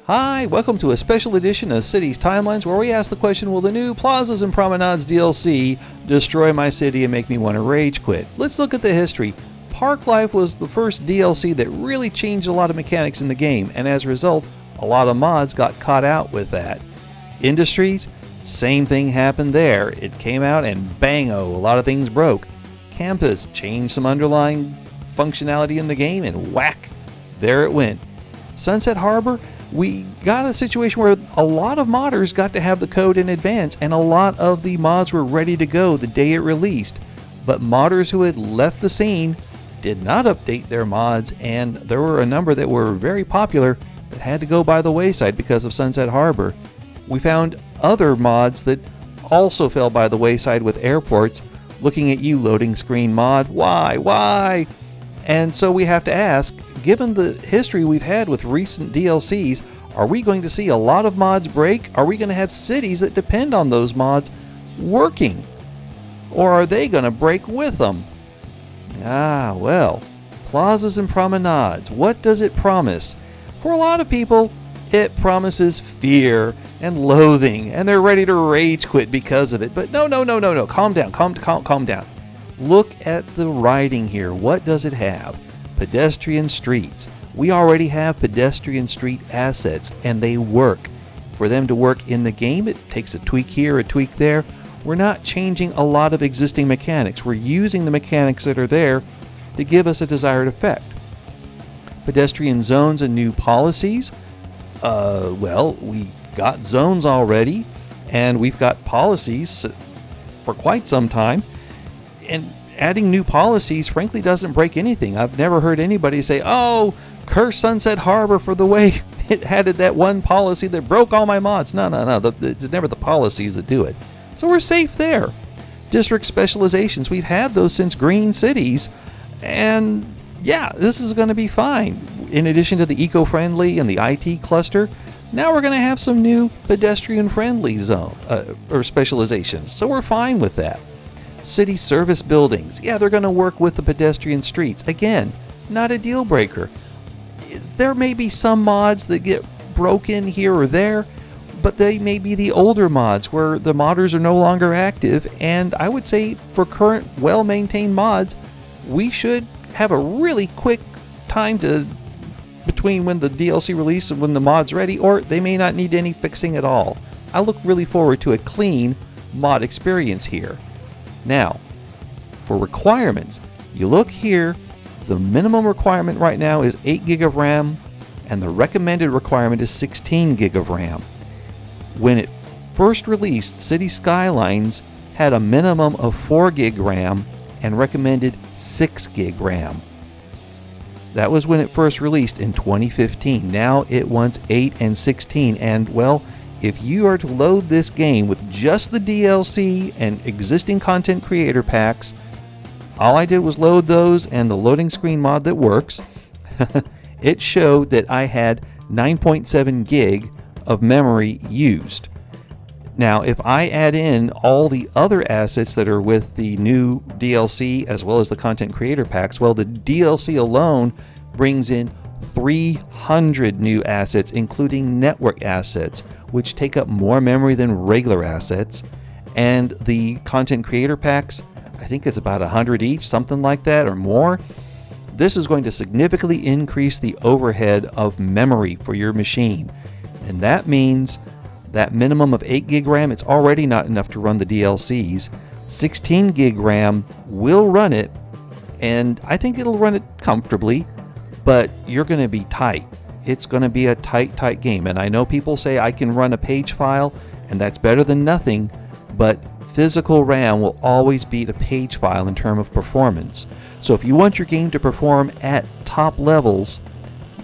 Hi, welcome to a special edition of Cities Timelines where we ask the question, will the new Plazas and Promenades DLC destroy my city and make me want to rage quit? Let's look at the history. Park Life was the first DLC that really changed a lot of mechanics in the game, and as a result, a lot of mods got caught out with that. Industries, same thing happened there. It came out and bang-o, a lot of things broke. Campus changed some underlying functionality in the game and whack, there it went. Sunset Harbor, we got a situation where a lot of modders got to have the code in advance, and a lot of the mods were ready to go the day it released. But modders who had left the scene did not update their mods, and there were a number that were very popular that had to go by the wayside because of Sunset Harbor. We found other mods that also fell by the wayside with airports. Looking at you, loading screen mod. Why? And so we have to ask, given the history we've had with recent DLCs, are we going to see a lot of mods break? Are we going to have cities that depend on those mods working? Or are they going to break with them? Well, Plazas and Promenades, what does it promise? For a lot of people, it promises fear and loathing, and they're ready to rage quit because of it. But no, calm down. Look at the writing here. What does it have? Pedestrian streets. We already have pedestrian street assets, and they work. For them to work in the game, it takes a tweak here, a tweak there. We're not changing a lot of existing mechanics. We're using the mechanics that are there to give us a desired effect. Pedestrian zones and new policies. We got zones already, and we've got policies for quite some time. And adding new policies, frankly, doesn't break anything. I've never heard anybody say, oh, curse Sunset Harbor for the way it added that one policy that broke all my mods. No. It's never the policies that do it. So we're safe there. District specializations, we've had those since Green Cities. And yeah, this is going to be fine. In addition to the eco-friendly and the IT cluster, now we're going to have some new pedestrian-friendly zone or specializations. So we're fine with that. City service buildings, yeah, they're going to work with the pedestrian streets. Again, not a deal breaker. There may be some mods that get broken here or there, but they may be the older mods where the modders are no longer active. And I would say for current well-maintained mods, we should have a really quick time between when the DLC release and when the mod's ready, or they may not need any fixing at all. I look really forward to a clean mod experience here. Now, for requirements, you look here, the minimum requirement right now is 8 gig of RAM, and the recommended requirement is 16 gig of RAM. When it first released, City Skylines had a minimum of 4 gig RAM and recommended 6 gig RAM. That was when it first released in 2015. Now it wants 8 and 16, and well, if you are to load this game with just the DLC and existing content creator packs, all I did was load those and the loading screen mod that works. It showed that I had 9.7 gig of memory used. Now, if I add in all the other assets that are with the new DLC as well as the content creator packs, well, the DLC alone brings in 300 new assets, including network assets, which take up more memory than regular assets. And the content creator packs, I think it's about 100 each, something like that or more. This is going to significantly increase the overhead of memory for your machine. And that means that minimum of 8 gig RAM, it's already not enough to run the DLCs. 16 gig RAM will run it, and I think it'll run it comfortably, but you're going to be tight. It's going to be a tight game. And I know people say I can run a page file, and that's better than nothing, but physical RAM will always beat a page file in terms of performance. So if you want your game to perform at top levels,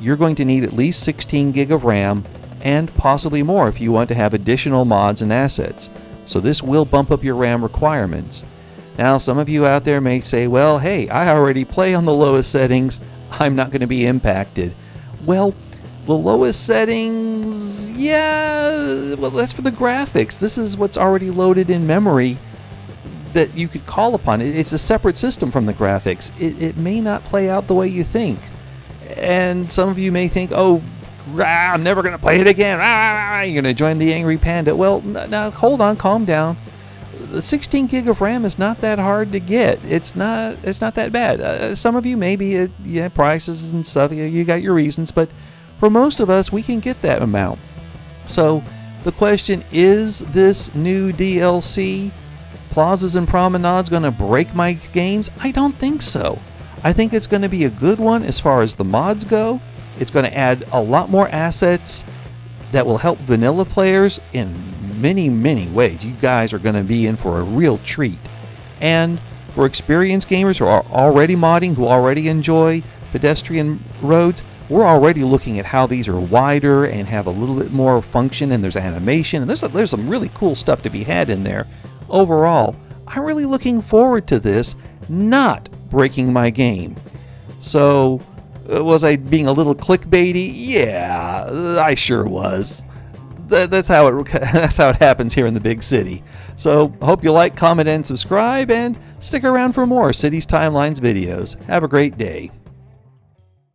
you're going to need at least 16 gig of RAM, and possibly more if you want to have additional mods and assets. So this will bump up your RAM requirements. Now, some of you out there may say, well, hey, I already play on the lowest settings. I'm not going to be impacted. Well, the lowest settings, yeah, well, that's for the graphics. This is what's already loaded in memory that you could call upon. It's a separate system from the graphics. It may not play out the way you think. And some of you may think, oh, I'm never going to play it again. You're going to join the angry panda. Well, now hold on, calm down. The 16 gig of RAM is not that hard to get. It's not that bad. Some of you maybe, prices and stuff, you got your reasons, but for most of us, we can get that amount. So the question is, this new DLC, Plazas and Promenades, going to break my games? I don't think so. I think it's going to be a good one as far as the mods go. It's going to add a lot more assets that will help vanilla players in many, many ways. You guys are going to be in for a real treat. And for experienced gamers who are already modding, who already enjoy pedestrian roads, we're already looking at how these are wider and have a little bit more function, and there's animation, and there's some really cool stuff to be had in there. Overall, I'm really looking forward to this not breaking my game. So, was I being a little clickbaity? Yeah, I sure was. That's how it happens here in the big city. So, hope you like, comment, and subscribe, and stick around for more Cities Timelines videos. Have a great day.